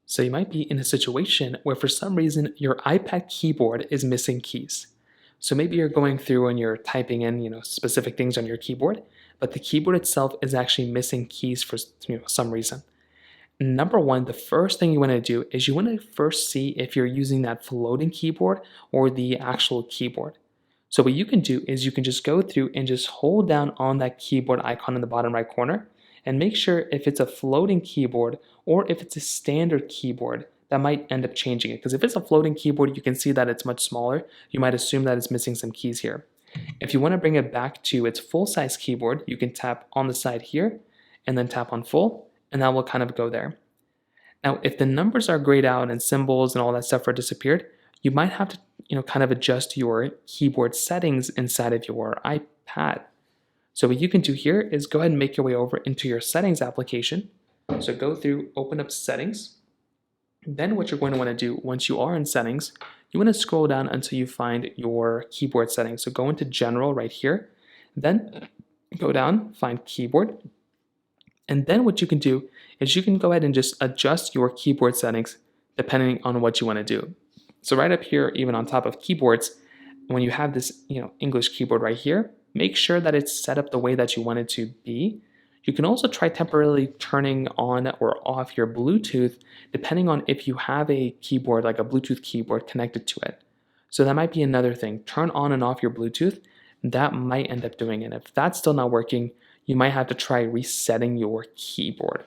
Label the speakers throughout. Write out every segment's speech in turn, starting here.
Speaker 1: So you might be in a situation where for some reason your iPad keyboard is missing keys. So maybe you're going through and you're typing in, specific things on your keyboard, but the keyboard itself is actually missing keys for some reason. Number one, the first thing you want to do is you want to first see if you're using that floating keyboard or the actual keyboard. So what you can do is you can just go through and just hold down on that keyboard icon in the bottom right corner and make sure if it's a floating keyboard or if it's a standard keyboard that might end up changing it. Because if it's a floating keyboard, you can see that it's much smaller. You might assume that it's missing some keys here. If you want to bring it back to its full-size keyboard, you can tap on the side here and then tap on full, and that will kind of go there. Now, if the numbers are grayed out and symbols and all that stuff are disappeared, you might have to, kind of adjust your keyboard settings inside of your iPad. So what you can do here is go ahead and make your way over into your settings application. So go through, open up settings. Then what you're going to want to do once you are in settings, you want to scroll down until you find your keyboard settings. So go into general right here, then go down, find keyboard. And then what you can do is you can go ahead and just adjust your keyboard settings depending on what you want to do. So right up here, even on top of keyboards, when you have this, English keyboard right here, make sure that it's set up the way that you want it to be. You can also try temporarily turning on or off your Bluetooth depending on if you have a keyboard, like a Bluetooth keyboard connected to it. So that might be another thing. Turn on and off your Bluetooth. That might end up doing it. If that's still not working, you might have to try resetting your keyboard.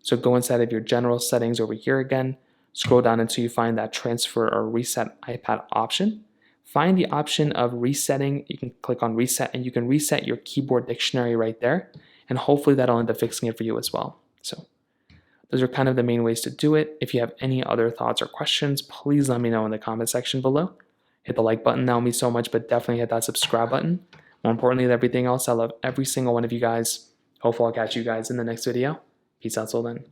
Speaker 1: So go inside of your general settings over here again, scroll down until you find that transfer or reset iPad option. Find the option of resetting. You can click on reset and you can reset your keyboard dictionary right there. And hopefully that'll end up fixing it for you as well. So those are kind of the main ways to do it. If you have any other thoughts or questions, please let me know in the comment section below. Hit the like button, that would mean so much, but definitely hit that subscribe button. More importantly than everything else, I love every single one of you guys. Hopefully I'll catch you guys in the next video. Peace out till then.